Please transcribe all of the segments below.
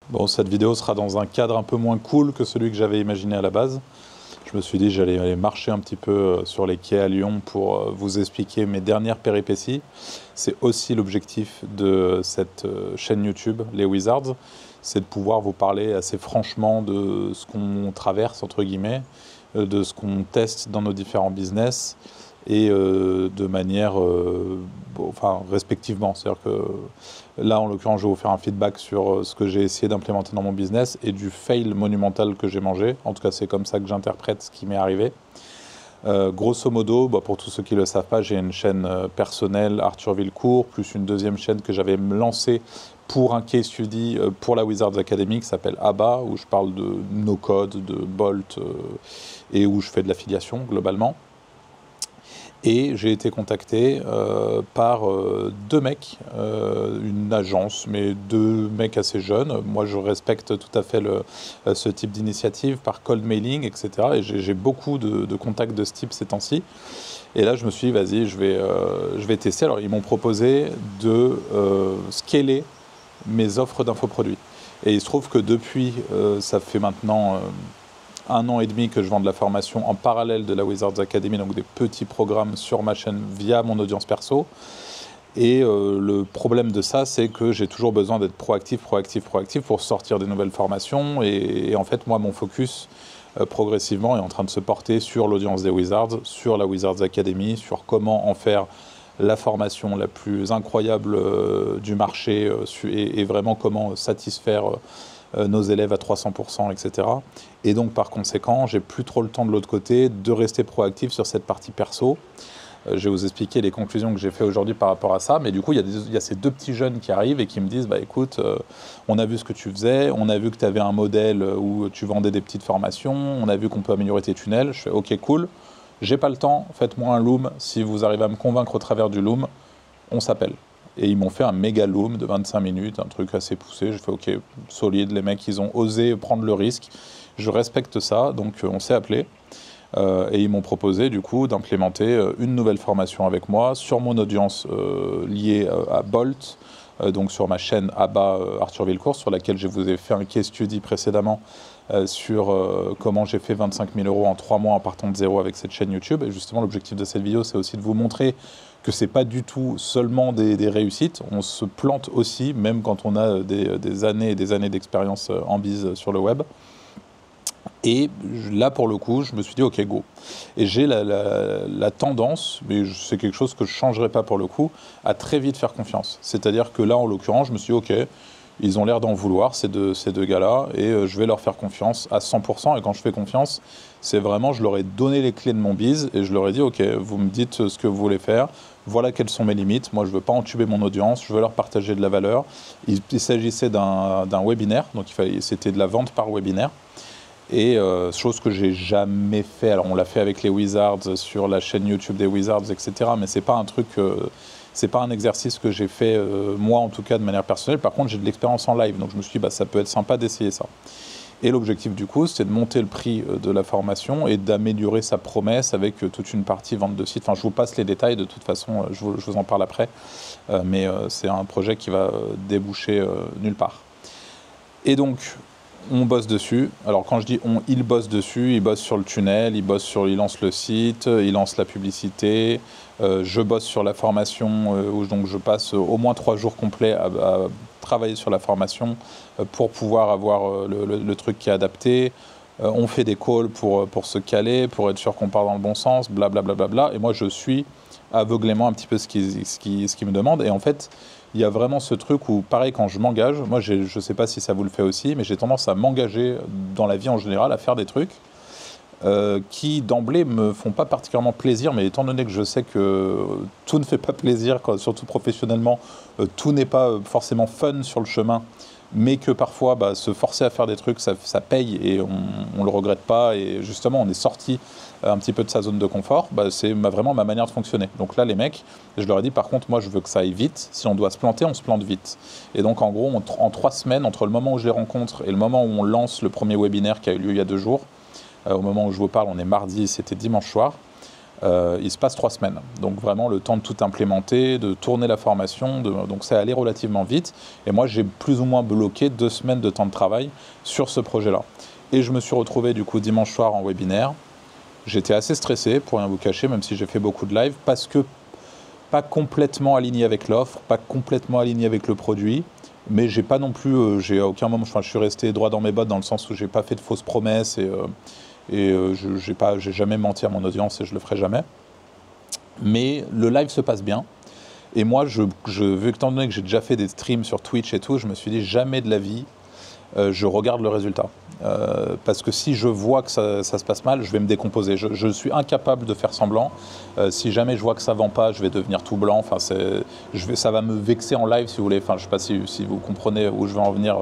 Bon, cette vidéo sera dans un cadre un peu moins cool que celui que j'avais imaginé à la base. Je me suis dit que j'allais aller marcher un petit peu sur les quais à Lyon pour vous expliquer mes dernières péripéties. C'est aussi l'objectif de cette chaîne YouTube, Les Wizards, c'est de pouvoir vous parler assez franchement de ce qu'on traverse, entre guillemets, de ce qu'on teste dans nos différents business, et de manière enfin, respectivement. C'est-à-dire que là, en l'occurrence, je vais vous faire un feedback sur ce que j'ai essayé d'implémenter dans mon business et du fail monumental que j'ai mangé. En tout cas, c'est comme ça que j'interprète ce qui m'est arrivé. Grosso modo, pour tous ceux qui ne le savent pas, j'ai une chaîne personnelle, Arthur Villecourt, plus une deuxième chaîne que j'avais lancée pour un case study pour la Wizards Academy qui s'appelle ABBA, où je parle de no-code, de Bolt, et où je fais de l'affiliation globalement. Et j'ai été contacté par deux mecs, une agence, mais deux mecs assez jeunes. Moi, je respecte tout à fait ce type d'initiative par cold mailing, etc. Et j'ai beaucoup de contacts de ce type ces temps-ci. Et là, je me suis dit, vas-y, je vais tester. Alors, ils m'ont proposé de scaler mes offres d'infoproduits. Et il se trouve que depuis, ça fait maintenant 1 an et demi que je vends de la formation en parallèle de la Wizards Academy, donc des petits programmes sur ma chaîne via mon audience perso. Et le problème de ça, c'est que j'ai toujours besoin d'être proactif pour sortir des nouvelles formations. Et en fait, moi, mon focus, progressivement, est en train de se porter sur l'audience des Wizards, sur la Wizards Academy, sur comment en faire la formation la plus incroyable du marché et vraiment comment satisfaire nos élèves à 300%, etc. Et donc, par conséquent, j'ai plus trop le temps de l'autre côté de rester proactif sur cette partie perso. Je vais vous expliquer les conclusions que j'ai fait aujourd'hui par rapport à ça. Mais du coup, il y a ces deux petits jeunes qui arrivent et qui me disent, écoute, on a vu ce que tu faisais, on a vu que tu avais un modèle où tu vendais des petites formations, on a vu qu'on peut améliorer tes tunnels. Je fais, ok, cool, j'ai pas le temps, faites-moi un loom. Si vous arrivez à me convaincre au travers du loom, on s'appelle. Et ils m'ont fait un méga loom de 25 minutes, un truc assez poussé. Je fais ok, solide, les mecs, ils ont osé prendre le risque. Je respecte ça, donc on s'est appelé. Et ils m'ont proposé du coup d'implémenter une nouvelle formation avec moi sur mon audience liée à Bolt, donc sur ma chaîne ABBA Arthur Villecourt, sur laquelle je vous ai fait un case study précédemment sur comment j'ai fait 25 000 € en 3 mois en partant de zéro avec cette chaîne YouTube. Et justement, l'objectif de cette vidéo, c'est aussi de vous montrer que ce n'est pas du tout seulement des réussites. On se plante aussi, même quand on a des années et des années d'expérience en bise sur le web. Et là, pour le coup, je me suis dit, ok, go. Et j'ai la tendance, mais c'est quelque chose que je ne changerai pas pour le coup, à très vite faire confiance. C'est-à-dire que là, en l'occurrence, je me suis dit, ok, ils ont l'air d'en vouloir, ces deux gars-là, et je vais leur faire confiance à 100%. Et quand je fais confiance, c'est vraiment, je leur ai donné les clés de mon bise, et je leur ai dit, ok, vous me dites ce que vous voulez faire, voilà quelles sont mes limites. Moi, je ne veux pas entuber mon audience, je veux leur partager de la valeur. Il s'agissait d'un webinaire, donc c'était de la vente par webinaire. Et chose que j'ai jamais fait. Alors on l'a fait avec les Wizards sur la chaîne YouTube des Wizards, etc. Mais c'est pas un truc, c'est pas un exercice que j'ai fait moi en tout cas de manière personnelle. Par contre j'ai de l'expérience en live, donc je me suis dit ça peut être sympa d'essayer ça. Et l'objectif du coup c'est de monter le prix de la formation et d'améliorer sa promesse avec toute une partie vente de site. Enfin je vous passe les détails de toute façon, je vous en parle après. Mais c'est un projet qui va déboucher nulle part. Et donc on bosse dessus. Alors quand je dis on, il bosse dessus, il bosse sur le tunnel, il lance le site, il lance la publicité. Je bosse sur la formation, où donc je passe au moins 3 jours complets à travailler sur la formation pour pouvoir avoir le truc qui est adapté. On fait des calls pour se caler, pour être sûr qu'on part dans le bon sens, blablabla. Bla, bla, bla. Et moi je suis aveuglément un petit peu ce qui me demande. Et en fait, il y a vraiment ce truc où, pareil, quand je m'engage, moi je ne sais pas si ça vous le fait aussi, mais j'ai tendance à m'engager dans la vie en général, à faire des trucs qui d'emblée me font pas particulièrement plaisir, mais étant donné que je sais que tout ne fait pas plaisir, surtout professionnellement, tout n'est pas forcément fun sur le chemin, mais que parfois se forcer à faire des trucs, ça paye et on le regrette pas, et justement on est sorti un petit peu de sa zone de confort, c'est vraiment ma manière de fonctionner. Donc là les mecs, je leur ai dit par contre moi je veux que ça aille vite, si on doit se planter, on se plante vite. Et donc en gros en 3 semaines, entre le moment où je les rencontre et le moment où on lance le premier webinaire qui a eu lieu il y a 2 jours, au moment où je vous parle on est mardi, c'était dimanche soir, il se passe 3 semaines. Donc vraiment le temps de tout implémenter, de tourner la formation, donc c'est allé relativement vite. Et moi j'ai plus ou moins bloqué 2 semaines de temps de travail sur ce projet-là. Et je me suis retrouvé du coup dimanche soir en webinaire. J'étais assez stressé, pour rien vous cacher, même si j'ai fait beaucoup de live, parce que pas complètement aligné avec l'offre, pas complètement aligné avec le produit, mais j'ai pas non plus, j'ai à aucun moment, enfin, je suis resté droit dans mes bottes dans le sens où j'ai pas fait de fausses promesses et j'ai jamais menti à mon audience et je le ferai jamais. Mais le live se passe bien. Et moi, vu que, étant donné que j'ai déjà fait des streams sur Twitch et tout, je me suis dit jamais de la vie, je regarde le résultat. Parce que si je vois que ça se passe mal, je vais me décomposer. Je suis incapable de faire semblant. Si jamais je vois que ça ne vend pas, je vais devenir tout blanc. Enfin, ça va me vexer en live, si vous voulez. Enfin, je ne sais pas si vous comprenez où je vais en venir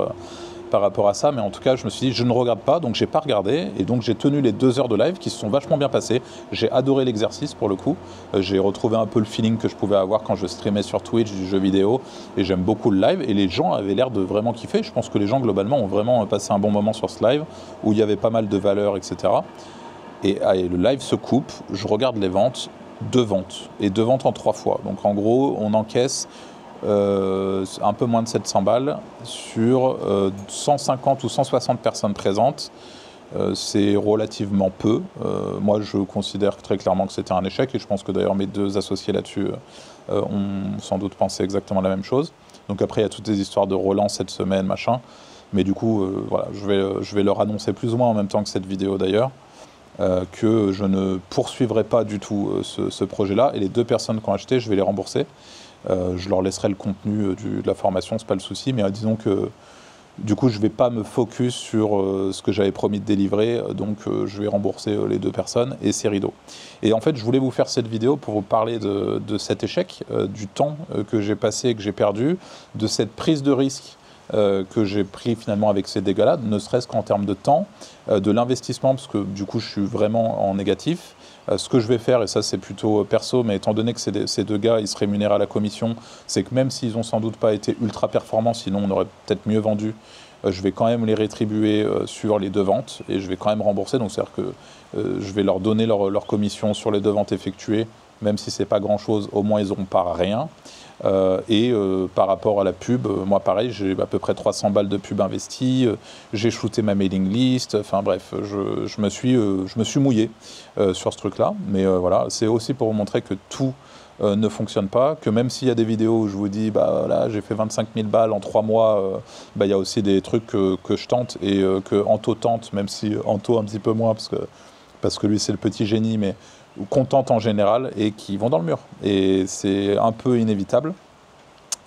par rapport à ça. Mais en tout cas, je me suis dit, je ne regarde pas. Donc, je n'ai pas regardé. Et donc, j'ai tenu les 2 heures de live qui se sont vachement bien passées. J'ai adoré l'exercice, pour le coup. J'ai retrouvé un peu le feeling que je pouvais avoir quand je streamais sur Twitch du jeu vidéo. Et j'aime beaucoup le live. Et les gens avaient l'air de vraiment kiffer. Je pense que les gens, globalement, ont vraiment passé un bon moment sur ce live où il y avait pas mal de valeurs, etc. Et le live se coupe. Je regarde les ventes. 2 ventes. Et 2 ventes en 3 fois. Donc, en gros, on encaisse un peu moins de 700 balles sur 150 ou 160 personnes présentes. C'est relativement peu. Moi, je considère très clairement que c'était un échec et je pense que d'ailleurs mes 2 associés là-dessus ont sans doute pensé exactement la même chose. Donc après, il y a toutes les histoires de relance cette semaine, machin. Mais du coup, voilà, je vais leur annoncer plus ou moins en même temps que cette vidéo d'ailleurs, que je ne poursuivrai pas du tout ce projet-là. Et les 2 personnes qui ont acheté, je vais les rembourser. Je leur laisserai le contenu de la formation, c'est pas le souci, mais disons que du coup je vais pas me focus sur ce que j'avais promis de délivrer, donc je vais rembourser les 2 personnes et c'est rideau. Et en fait je voulais vous faire cette vidéo pour vous parler de cet échec, du temps que j'ai passé et que j'ai perdu, de cette prise de risque que j'ai pris finalement avec ces dégâts-là, ne serait-ce qu'en termes de temps, de l'investissement, parce que du coup je suis vraiment en négatif. Ce que je vais faire, et ça c'est plutôt perso, mais étant donné que ces 2 gars, ils se rémunèrent à la commission, c'est que même s'ils n'ont sans doute pas été ultra performants, sinon on aurait peut-être mieux vendu, je vais quand même les rétribuer sur les 2 ventes, et je vais quand même rembourser, donc c'est-à-dire que je vais leur donner leur commission sur les 2 ventes effectuées, même si c'est pas grand-chose, au moins ils n'auront pas rien. Par rapport à la pub, moi pareil, j'ai à peu près 300 balles de pub investies, j'ai shooté ma mailing list, enfin bref, je me suis mouillé sur ce truc-là. Mais voilà, c'est aussi pour vous montrer que tout ne fonctionne pas, que même s'il y a des vidéos où je vous dis, bah voilà, j'ai fait 25 000 balles en 3 mois, il y a aussi des trucs que je tente et que Anto tente, même si Anto un petit peu moins, parce que lui c'est le petit génie, mais contentes en général et qui vont dans le mur. Et c'est un peu inévitable.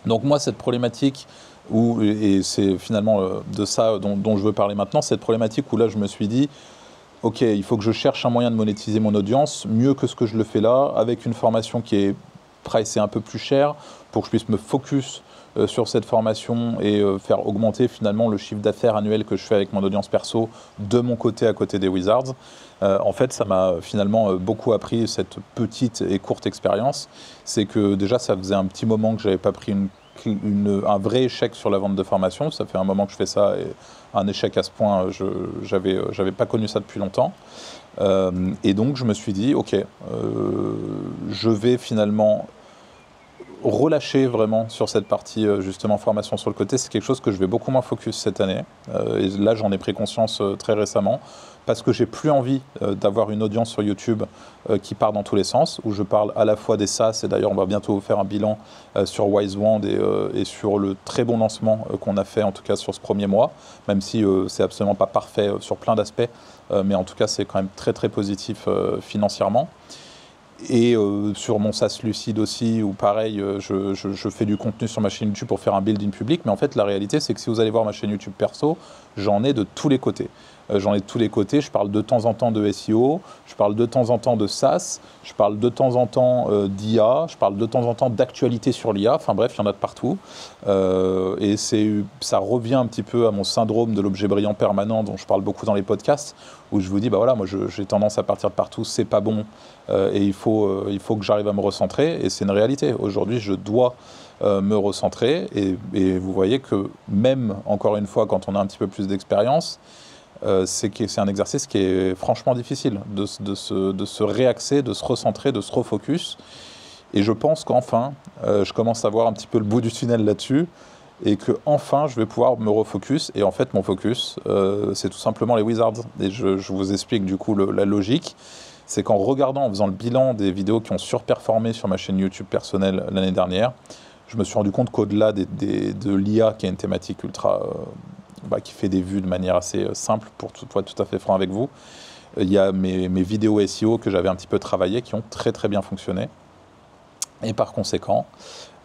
Donc moi, cette problématique, et c'est finalement de ça dont je veux parler maintenant, cette problématique où là, je me suis dit, ok, il faut que je cherche un moyen de monétiser mon audience, mieux que ce que je le fais là, avec une formation qui est pricée un peu plus chère, pour que je puisse me focus sur cette formation et faire augmenter finalement le chiffre d'affaires annuel que je fais avec mon audience perso de mon côté à côté des Wizards. En fait, ça m'a finalement beaucoup appris cette petite et courte expérience. C'est que déjà, ça faisait un petit moment que je n'avais pas pris un vrai échec sur la vente de formation. Ça fait un moment que je fais ça et un échec à ce point, j'avais pas connu ça depuis longtemps. Et donc, je me suis dit, ok, je vais finalement relâcher vraiment sur cette partie justement formation sur le côté. C'est quelque chose que je vais beaucoup moins focus cette année. Et là, j'en ai pris conscience très récemment. Parce que j'ai plus envie d'avoir une audience sur YouTube qui part dans tous les sens, où je parle à la fois des SaaS, et d'ailleurs on va bientôt faire un bilan sur WiseWand et sur le très bon lancement qu'on a fait en tout cas sur ce premier mois, même si c'est absolument pas parfait sur plein d'aspects, mais en tout cas c'est quand même très très positif financièrement. Et sur mon SaaS Lucide aussi, où pareil, je fais du contenu sur ma chaîne YouTube pour faire un build-in public, mais en fait la réalité c'est que si vous allez voir ma chaîne YouTube perso, j'en ai de tous les côtés. Je parle de temps en temps de SEO, je parle de temps en temps de SaaS, je parle de temps en temps d'IA, je parle de temps en temps d'actualité sur l'IA, enfin bref, il y en a de partout. Et ça revient un petit peu à mon syndrome de l'objet brillant permanent dont je parle beaucoup dans les podcasts, où je vous dis, bah voilà, moi j'ai tendance à partir de partout, c'est pas bon, et il faut que j'arrive à me recentrer, et c'est une réalité. Aujourd'hui, je dois me recentrer, et vous voyez que même, encore une fois, quand on a un petit peu plus d'expérience, c'est un exercice qui est franchement difficile, de se réaxer, de se recentrer, de se refocus. Et je pense qu'enfin, je commence à voir un petit peu le bout du tunnel là-dessus, et que enfin je vais pouvoir me refocus. Et en fait, mon focus, c'est tout simplement les Wizards. Et je vous explique du coup la logique. C'est qu'en regardant, en faisant le bilan des vidéos qui ont surperformé sur ma chaîne YouTube personnelle l'année dernière, je me suis rendu compte qu'au-delà de l'IA, qui est une thématique ultra... qui fait des vues de manière assez simple, pour être tout à fait franc avec vous, il y a mes vidéos SEO que j'avais un petit peu travaillées, qui ont très très bien fonctionné. Et par conséquent,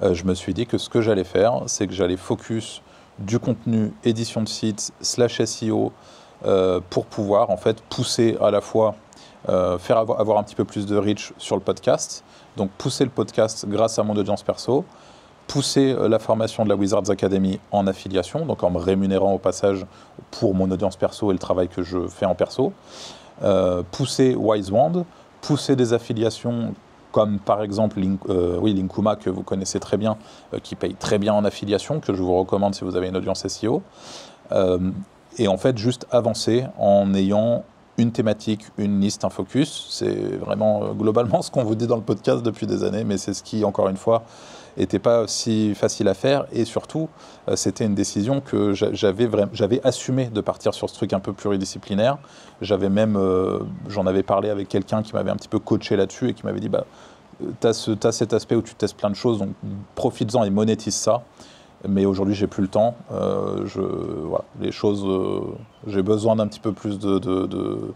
je me suis dit que ce que j'allais faire, c'est que j'allais focus du contenu édition de site / SEO pour pouvoir en fait pousser à la fois, faire avoir un petit peu plus de reach sur le podcast, donc pousser le podcast grâce à mon audience perso, pousser la formation de la Wizards Academy en affiliation, donc en me rémunérant au passage pour mon audience perso et le travail que je fais en perso, pousser Wisewand, pousser des affiliations comme par exemple Linkuma, que vous connaissez très bien, qui paye très bien en affiliation, que je vous recommande si vous avez une audience SEO, et en fait juste avancer en ayant une thématique, une liste, un focus. C'est vraiment globalement ce qu'on vous dit dans le podcast depuis des années, mais c'est ce qui, encore une fois, n'était pas si facile à faire, et surtout, c'était une décision que j'avais assumé de partir sur ce truc un peu pluridisciplinaire. J'avais même, j'en avais parlé avec quelqu'un qui m'avait un petit peu coaché là-dessus et qui m'avait dit, t'as cet aspect où tu testes plein de choses, donc profites-en et monétise ça. Mais aujourd'hui, j'ai plus le temps. Voilà, les choses, j'ai besoin d'un petit peu plus de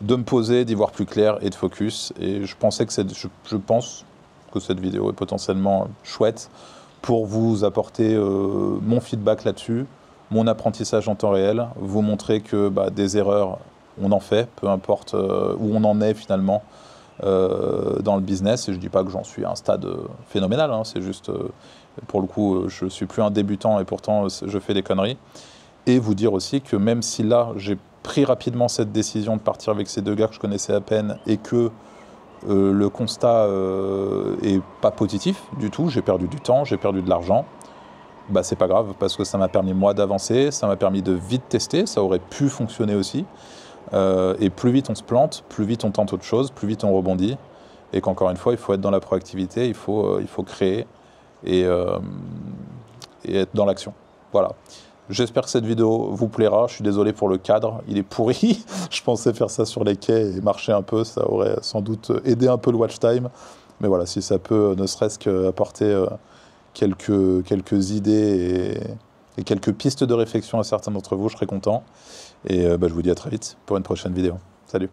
me poser, d'y voir plus clair et de focus. Et je pense que cette vidéo est potentiellement chouette pour vous apporter mon feedback là-dessus, mon apprentissage en temps réel, vous montrer que des erreurs, on en fait, peu importe où on en est finalement dans le business. Et je ne dis pas que j'en suis à un stade phénoménal, hein, c'est juste, pour le coup, je ne suis plus un débutant et pourtant je fais des conneries. Et vous dire aussi que même si là, j'ai pris rapidement cette décision de partir avec ces deux gars que je connaissais à peine et que le constat est pas positif du tout, j'ai perdu du temps, j'ai perdu de l'argent, c'est pas grave parce que ça m'a permis moi d'avancer, ça m'a permis de vite tester, ça aurait pu fonctionner aussi, et plus vite on se plante, plus vite on tente autre chose, plus vite on rebondit, et qu'encore une fois il faut être dans la proactivité, il faut créer et être dans l'action. Voilà. J'espère que cette vidéo vous plaira. Je suis désolé pour le cadre, il est pourri. Je pensais faire ça sur les quais et marcher un peu, ça aurait sans doute aidé un peu le watch time. Mais voilà, si ça peut ne serait-ce qu'apporter quelques idées et quelques pistes de réflexion à certains d'entre vous, je serais content. Et je vous dis à très vite pour une prochaine vidéo. Salut!